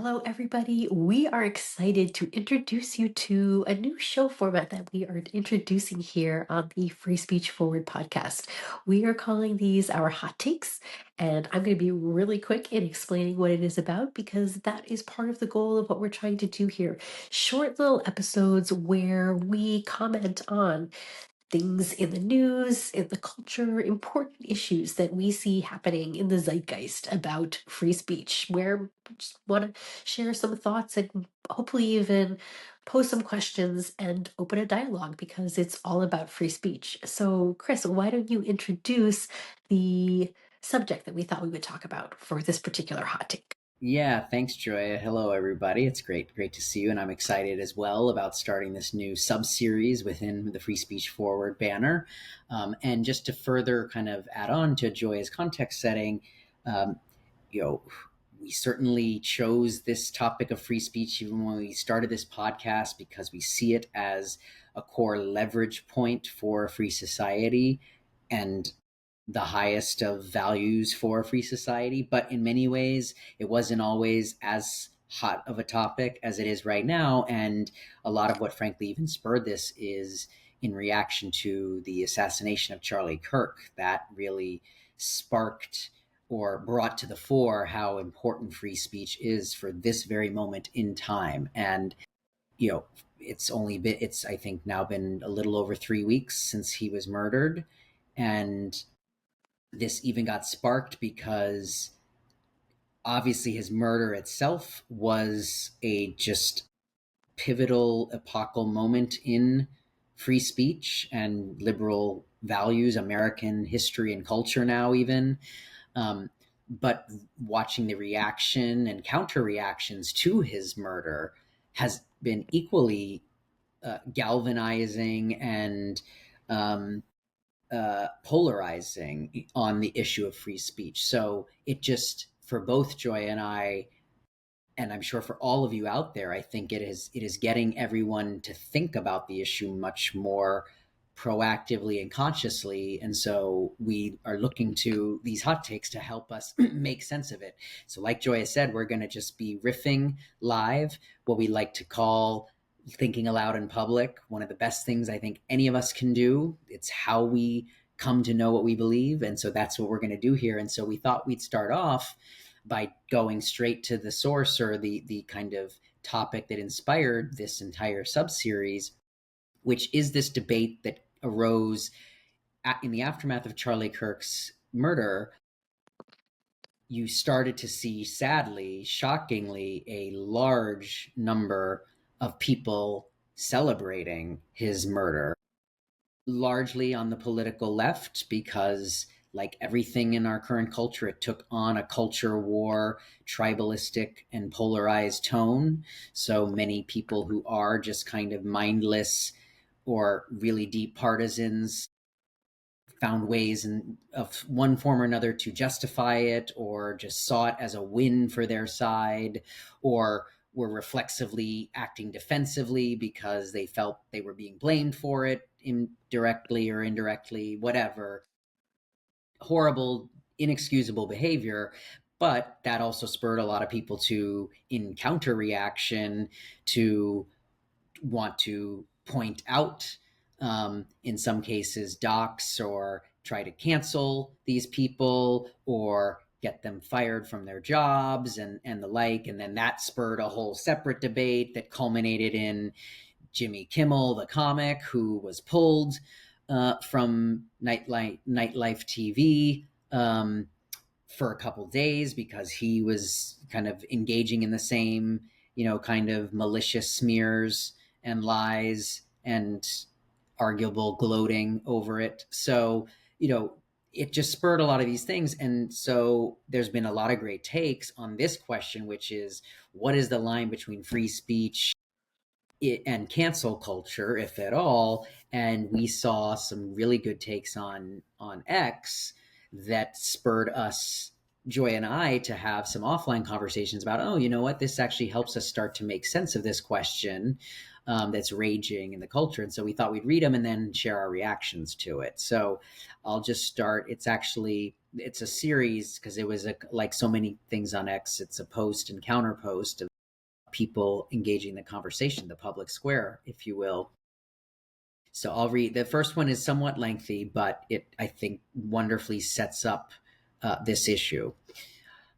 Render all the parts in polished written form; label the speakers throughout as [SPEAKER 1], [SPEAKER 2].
[SPEAKER 1] Hello, everybody. We are excited to introduce you to a new show format that we are introducing here on the Free Speech Forward podcast. We are calling these our hot takes, and I'm going to be really quick in explaining what it is about because that is part of the goal of what we're trying to do here. Short little episodes where we comment on things in the news, in the culture, important issues that we see happening in the zeitgeist about free speech, where we just want to share some thoughts and hopefully even pose some questions and open a dialogue because it's all about free speech. So, Chris, why don't you introduce the subject that we thought we would talk about for this particular hot take?
[SPEAKER 2] Yeah, thanks, Joia. Hello, everybody. It's great to see you, and I'm excited as well about starting this new sub-series within the Free Speech Forward banner. And just to further kind of add on to Joia's context setting, um, you know, we certainly chose this topic of free speech even when we started this podcast because we see it as a core leverage point for a free society and the highest of values for a free society. But in many ways, it wasn't always as hot of a topic as it is right now. And a lot of what, frankly, even spurred this is in reaction to the assassination of Charlie Kirk. That really sparked or brought to the fore how important free speech is for this very moment in time. And, you know, it's I think now been a little over 3 weeks since he was murdered. And this even got sparked because obviously his murder itself was a just pivotal epochal moment in free speech and liberal values, American history and culture now even. But watching the reaction and counter reactions to his murder has been equally galvanizing and polarizing on the issue of free speech. So it just, for both Joy and I'm sure for all of you out there, I think it is getting everyone to think about the issue much more proactively and consciously. And so we are looking to these hot takes to help us make sense of it. So like Joya said, we're going to just be riffing live, what we like to call thinking aloud in public. One of the best things I think any of us can do. It's how we come to know what we believe. And so that's what we're going to do here. And so we thought we'd start off by going straight to the source or the kind of topic that inspired this entire subseries, which is this debate that arose in the aftermath of Charlie Kirk's murder. You started to see, sadly, shockingly, a large number of people celebrating his murder, largely on the political left, because like everything in our current culture, it took on a culture war, tribalistic and polarized tone. So many people who are just kind of mindless or really deep partisans found ways of one form or another to justify it, or just saw it as a win for their side, or were reflexively acting defensively because they felt they were being blamed for it indirectly or indirectly, whatever. Horrible, inexcusable behavior. But that also spurred a lot of people to, in counter reaction, to want to point out, in some cases, dox or try to cancel these people or get them fired from their jobs and the like. And then that spurred a whole separate debate that culminated in Jimmy Kimmel, the comic, who was pulled from nightlife TV for a couple days because he was kind of engaging in the same, kind of malicious smears and lies and arguable gloating over it. So, it just spurred a lot of these things. And so there's been a lot of great takes on this question, which is, what is the line between free speech and cancel culture, if at all? And we saw some really good takes on X that spurred us, Joy and I, to have some offline conversations about, oh, you know what, this actually helps us start to make sense of this question that's raging in the culture. And so we thought we'd read them and then share our reactions to it. So I'll just start. It's a series because it was like so many things on X. It's a post and counter post of people engaging the conversation, the public square, if you will. So I'll read. The first one is somewhat lengthy, but it, I think, wonderfully sets up this issue.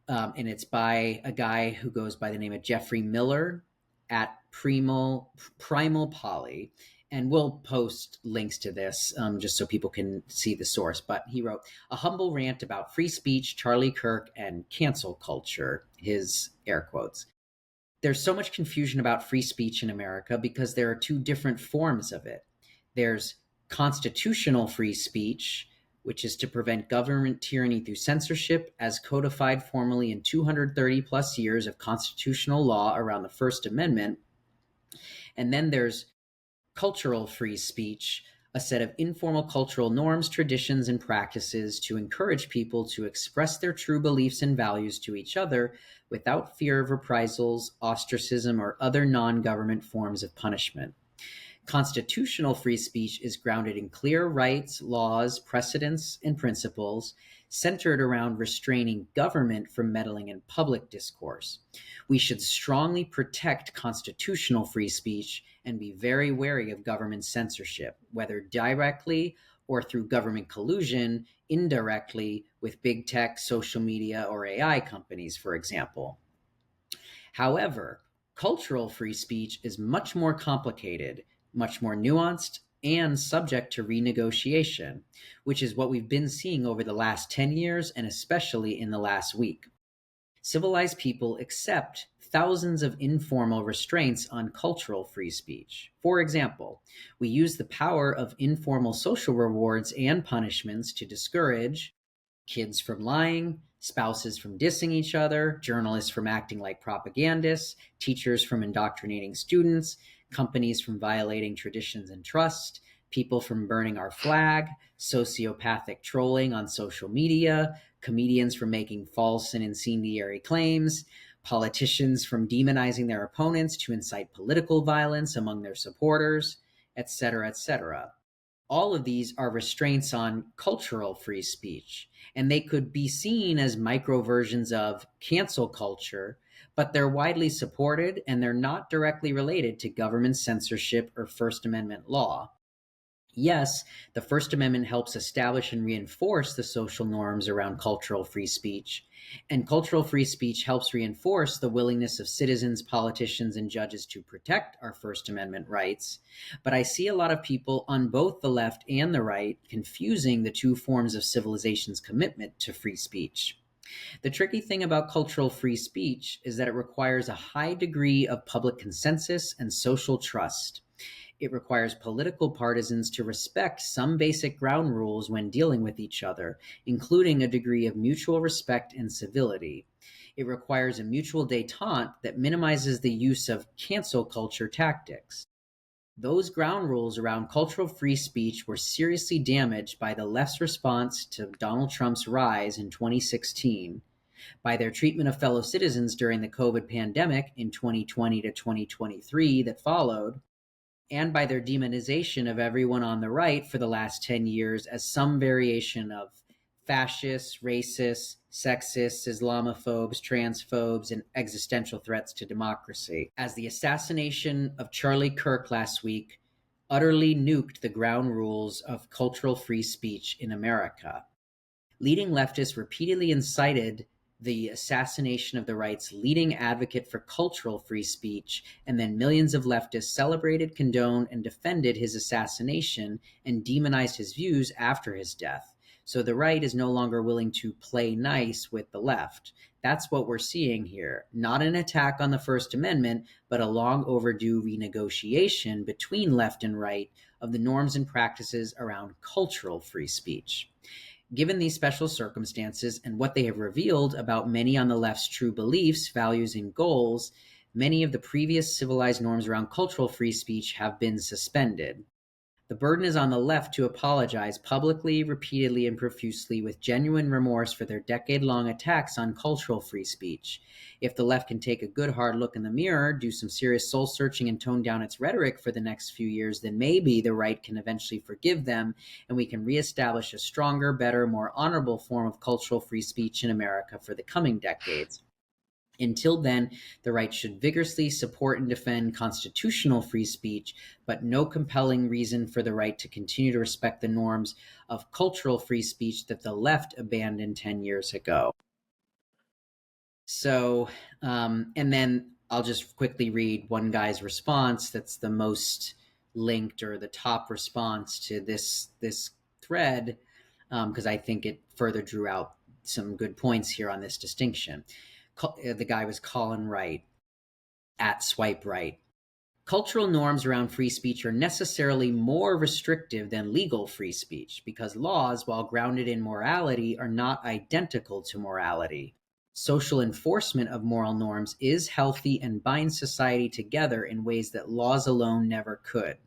[SPEAKER 2] And it's by a guy who goes by the name of Jeffrey Miller at Primal Poly. And we'll post links to this just so people can see the source. But he wrote a humble rant about free speech, Charlie Kirk, and cancel culture, his air quotes. There's so much confusion about free speech in America because there are two different forms of it. There's constitutional free speech, which is to prevent government tyranny through censorship, as codified formally in 230 plus years of constitutional law around the First Amendment. And then there's cultural free speech, a set of informal cultural norms, traditions, and practices to encourage people to express their true beliefs and values to each other without fear of reprisals, ostracism, or other non government forms of punishment. Constitutional free speech is grounded in clear rights, laws, precedents, and principles centered around restraining government from meddling in public discourse. We should strongly protect constitutional free speech and be very wary of government censorship, whether directly or through government collusion, indirectly with big tech, social media, or AI companies, for example. However, cultural free speech is much more complicated, much more nuanced, and subject to renegotiation, which is what we've been seeing over the last 10 years and especially in the last week. Civilized people accept thousands of informal restraints on cultural free speech. For example, we use the power of informal social rewards and punishments to discourage kids from lying, spouses from dissing each other, journalists from acting like propagandists, teachers from indoctrinating students, companies from violating traditions and trust, people from burning our flag, sociopathic trolling on social media, comedians from making false and incendiary claims, politicians from demonizing their opponents to incite political violence among their supporters, etc., etc. All of these are restraints on cultural free speech, and they could be seen as micro versions of cancel culture, but they're widely supported and they're not directly related to government censorship or First Amendment law. Yes, the First Amendment helps establish and reinforce the social norms around cultural free speech, and cultural free speech helps reinforce the willingness of citizens, politicians, and judges to protect our First Amendment rights. But I see a lot of people on both the left and the right confusing the two forms of civilization's commitment to free speech. The tricky thing about cultural free speech is that it requires a high degree of public consensus and social trust. It requires political partisans to respect some basic ground rules when dealing with each other, including a degree of mutual respect and civility. It requires a mutual détente that minimizes the use of cancel culture tactics. Those ground rules around cultural free speech were seriously damaged by the left's response to Donald Trump's rise in 2016, by their treatment of fellow citizens during the COVID pandemic in 2020 to 2023 that followed, and by their demonization of everyone on the right for the last 10 years as some variation of fascists, racists, sexists, Islamophobes, transphobes, and existential threats to democracy. As the assassination of Charlie Kirk last week utterly nuked the ground rules of cultural free speech in America. Leading leftists repeatedly incited the assassination of the right's leading advocate for cultural free speech, and then millions of leftists celebrated, condoned, and defended his assassination and demonized his views after his death. So the right is no longer willing to play nice with the left. That's what we're seeing here. Not an attack on the First Amendment, but a long overdue renegotiation between left and right of the norms and practices around cultural free speech. Given these special circumstances and what they have revealed about many on the left's true beliefs, values, and goals, many of the previous civilized norms around cultural free speech have been suspended. The burden is on the left to apologize publicly, repeatedly, and profusely with genuine remorse for their decade-long attacks on cultural free speech. If the left can take a good hard look in the mirror, do some serious soul-searching, and tone down its rhetoric for the next few years, then maybe the right can eventually forgive them, and we can reestablish a stronger, better, more honorable form of cultural free speech in America for the coming decades. Until then, the right should vigorously support and defend constitutional free speech, but no compelling reason for the right to continue to respect the norms of cultural free speech that the left abandoned 10 years ago. So, and then I'll just quickly read one guy's response that's the most linked, or the top response to this thread, because I think it further drew out some good points here on this distinction. The guy was Colin Wright at Swipe Right. Cultural norms around free speech are necessarily more restrictive than legal free speech because laws, while grounded in morality, are not identical to morality. Social enforcement of moral norms is healthy and binds society together in ways that laws alone never could.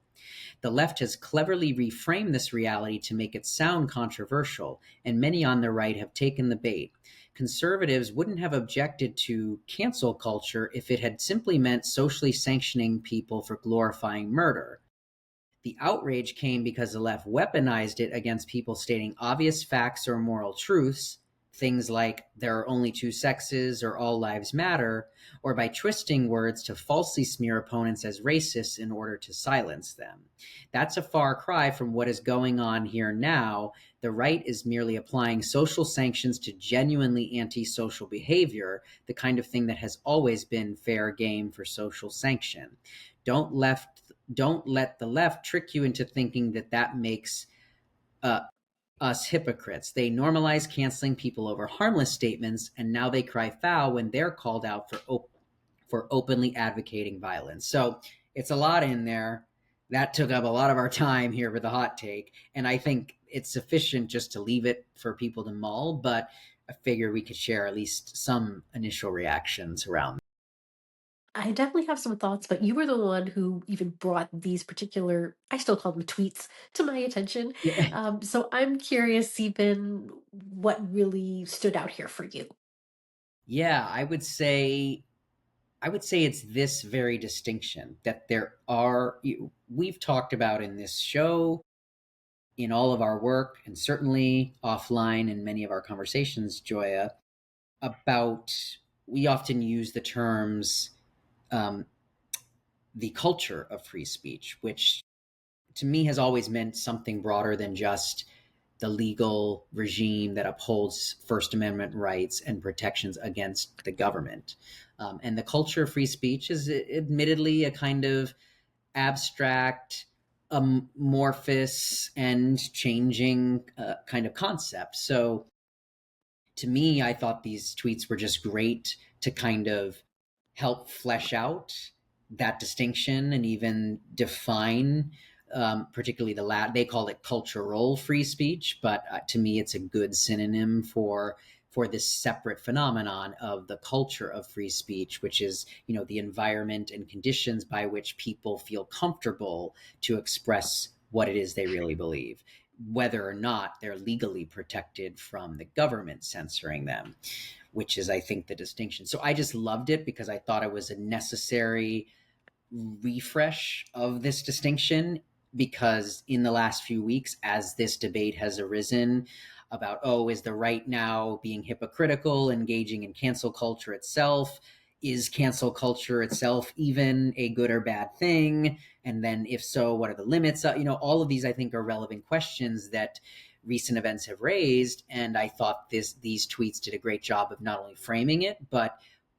[SPEAKER 2] The left has cleverly reframed this reality to make it sound controversial, and many on the right have taken the bait. Conservatives wouldn't have objected to cancel culture if it had simply meant socially sanctioning people for glorifying murder. The outrage came because the left weaponized it against people stating obvious facts or moral truths, things like there are only two sexes or all lives matter, or by twisting words to falsely smear opponents as racists in order to silence them. That's a far cry from what is going on here now. The right is merely applying social sanctions to genuinely antisocial behavior, the kind of thing that has always been fair game for social sanction. Don't left don't let the left trick you into thinking that that makes uh, us hypocrites. They normalize canceling people over harmless statements, and now they cry foul when they're called out for openly advocating violence. So it's a lot in there. That took up a lot of our time here with the hot take, and I think it's sufficient just to leave it for people to mull, but I figure we could share at least some initial reactions around.
[SPEAKER 1] I definitely have some thoughts, but you were the one who even brought these particular, I still call them tweets, to my attention.
[SPEAKER 2] Yeah.
[SPEAKER 1] So I'm curious, even what really stood out here for you.
[SPEAKER 2] Yeah, I would say it's this very distinction that there are, we've talked about in this show, in all of our work, and certainly offline in many of our conversations, Joya, about, we often use the terms, um, the culture of free speech, which to me has always meant something broader than just the legal regime that upholds First Amendment rights and protections against the government. And the culture of free speech is admittedly a kind of abstract, amorphous, and changing kind of concept. So to me, I thought these tweets were just great to kind of help flesh out that distinction and even define, particularly they called it cultural free speech, but to me, it's a good synonym for this separate phenomenon of the culture of free speech, which is, the environment and conditions by which people feel comfortable to express what it is they really believe, whether or not they're legally protected from the government censoring them, which is, I think, the distinction. So I just loved it because I thought it was a necessary refresh of this distinction, because in the last few weeks, as this debate has arisen about, oh, is the right now being hypocritical, engaging in cancel culture itself? Is cancel culture itself even a good or bad thing? And then if so, what are the limits? All of these, I think, are relevant questions that recent events have raised. And I thought these tweets did a great job of not only framing it, but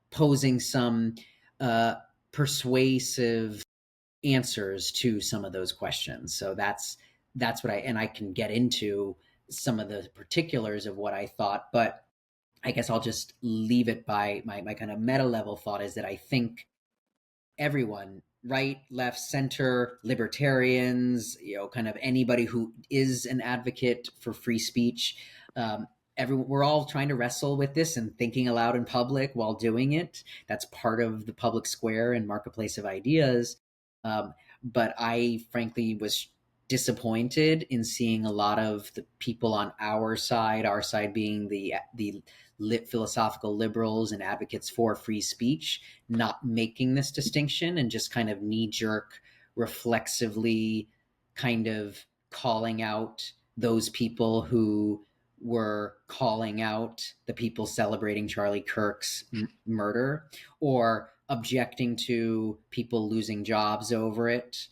[SPEAKER 2] posing some uh, persuasive answers to some of those questions. So that's what I can get into some of the particulars of what I thought, but I guess I'll just leave it by my kind of meta level thought is that I think everyone, right, left, center, libertarians, kind of anybody who is an advocate for free speech, everyone, we're all trying to wrestle with this and thinking aloud in public while doing it. That's part of the public square and marketplace of ideas. But I frankly was disappointed in seeing a lot of the people on our side being the philosophical liberals and advocates for free speech, not making this distinction and just kind of knee jerk, reflexively kind of calling out those people who were calling out the people celebrating Charlie Kirk's murder, or objecting to people losing jobs over it,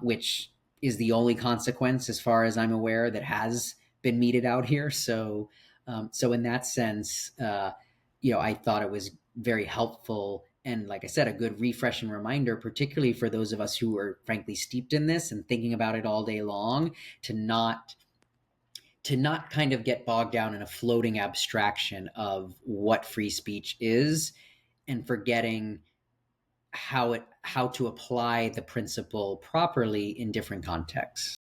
[SPEAKER 2] which is the only consequence, as far as I'm aware, that has been meted out here. So in that sense, I thought it was very helpful, and like I said, a good refresh and reminder, particularly for those of us who are frankly steeped in this and thinking about it all day long, to not kind of get bogged down in a floating abstraction of what free speech is, and forgetting how to apply the principle properly in different contexts.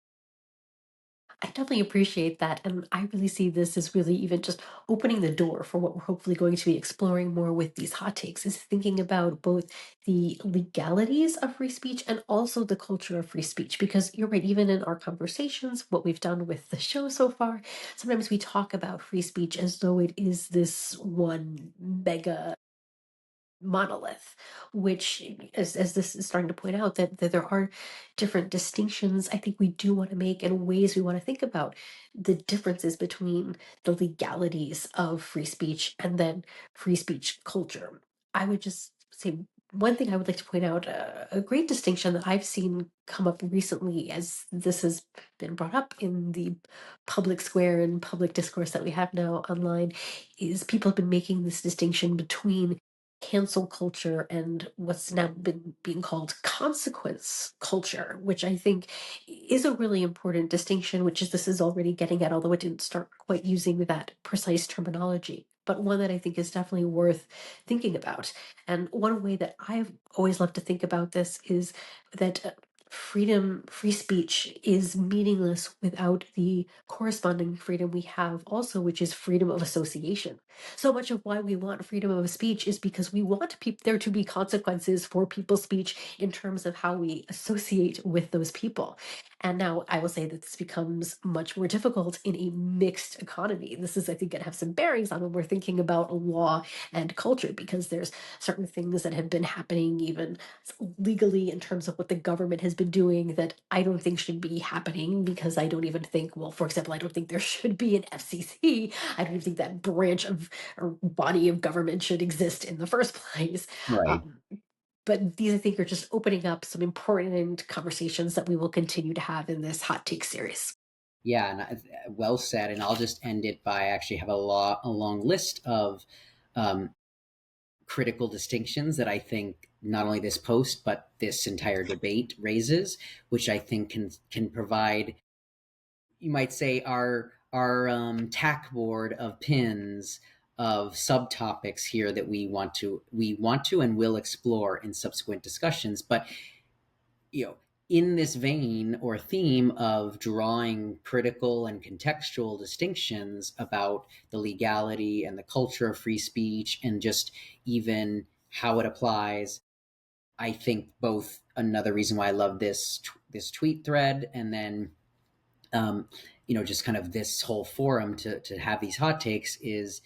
[SPEAKER 1] I definitely appreciate that. And I really see this as really even just opening the door for what we're hopefully going to be exploring more with these hot takes, is thinking about both the legalities of free speech and also the culture of free speech. Because you're right, even in our conversations, what we've done with the show so far, sometimes we talk about free speech as though it is this one mega monolith, which, as this is starting to point out, that there are different distinctions I think we do want to make, and ways we want to think about the differences between the legalities of free speech and then free speech culture. I would just say one thing I would like to point out, a great distinction that I've seen come up recently as this has been brought up in the public square and public discourse that we have now online, is people have been making this distinction between cancel culture and what's now been being called consequence culture, which I think is a really important distinction, which is this is already getting at, although it didn't start quite using that precise terminology, but one that I think is definitely worth thinking about. And one way that I've always loved to think about this is that free speech is meaningless without the corresponding freedom we have also, which is freedom of association. So much of why we want freedom of speech is because we want there to be consequences for people's speech in terms of how we associate with those people. And now I will say that this becomes much more difficult in a mixed economy. This is, I think, going to have some bearings on when we're thinking about law and culture, because there's certain things that have been happening even legally in terms of what the government has been doing that I don't think should be happening, because I don't even think, well, for example, I don't think there should be an FCC. I don't even think that branch of or body of government should exist in the first place.
[SPEAKER 2] Right.
[SPEAKER 1] Um, but these, I think, are just opening up some important conversations that we will continue to have in this hot take series.
[SPEAKER 2] Yeah, and well said. And I'll just end it by, actually have a long list of um, critical distinctions that I think not only this post but this entire debate raises, which I think can provide, you might say, our tack board of pins of subtopics here that we want to and will explore in subsequent discussions. But you know, in this vein or theme of drawing critical and contextual distinctions about the legality and the culture of free speech, and just even how it applies, I think both another reason why I love this tweet thread, and then um, just kind of this whole forum to have these hot takes, is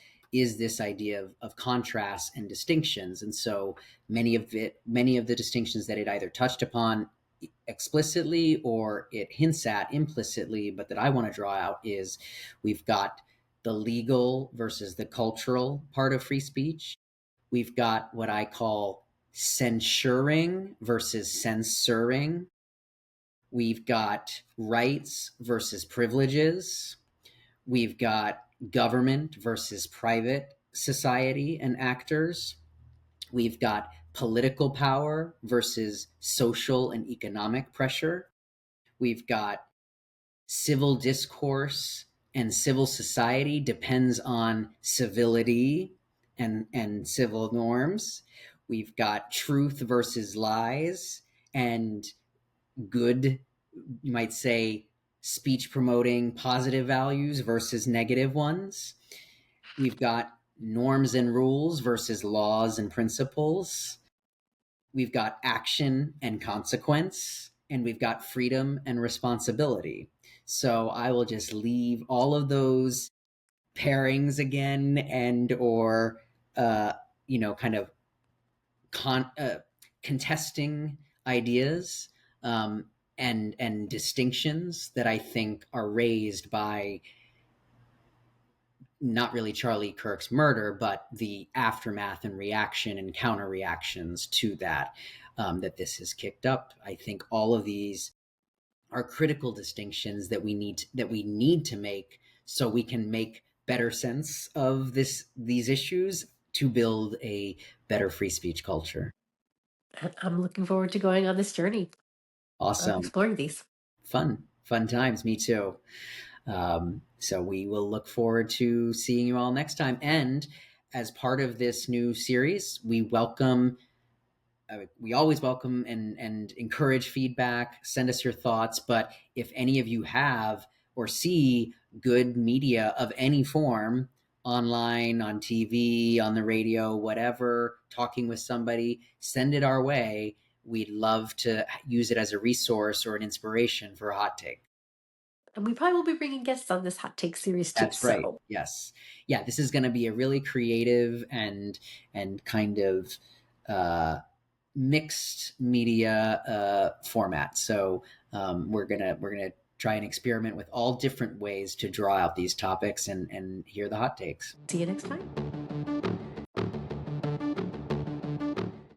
[SPEAKER 2] this idea of contrasts and distinctions. And so many of the distinctions that it either touched upon explicitly or it hints at implicitly, but that I want to draw out, is we've got the legal versus the cultural part of free speech. We've got what I call censuring versus censoring. We've got rights versus privileges. We've got government versus private society and actors. We've got political power versus social and economic pressure. We've got civil discourse and civil society depends on civility and civil norms. We've got truth versus lies, and good, you might say, speech promoting positive values versus negative ones. We've got norms and rules versus laws and principles. We've got action and consequence, and we've got freedom and responsibility. So I will just leave all of those pairings again, and or kind of contesting ideas, and distinctions that I think are raised by not really Charlie Kirk's murder, but the aftermath and reaction and counter reactions to that, that this has kicked up. I think all of these are critical distinctions that we need to make so we can make better sense of these issues to build a better free speech culture.
[SPEAKER 1] I'm looking forward to going on this journey of
[SPEAKER 2] Awesome.
[SPEAKER 1] exploring these.
[SPEAKER 2] Fun times. Me too. So we will look forward to seeing you all next time. And as part of this new series, we always welcome and encourage feedback. Send us your thoughts. But if any of you have or see good media of any form, online, on TV, on the radio, whatever, talking with somebody, send it our way. We'd love to use it as a resource or an inspiration for a hot take.
[SPEAKER 1] And we probably will be bringing guests on this hot take series too.
[SPEAKER 2] That's right.
[SPEAKER 1] So
[SPEAKER 2] Yes. Yeah, this is going to be a really creative and kind of mixed media format. So we're gonna try and experiment with all different ways to draw out these topics and hear the hot takes.
[SPEAKER 1] see you next time.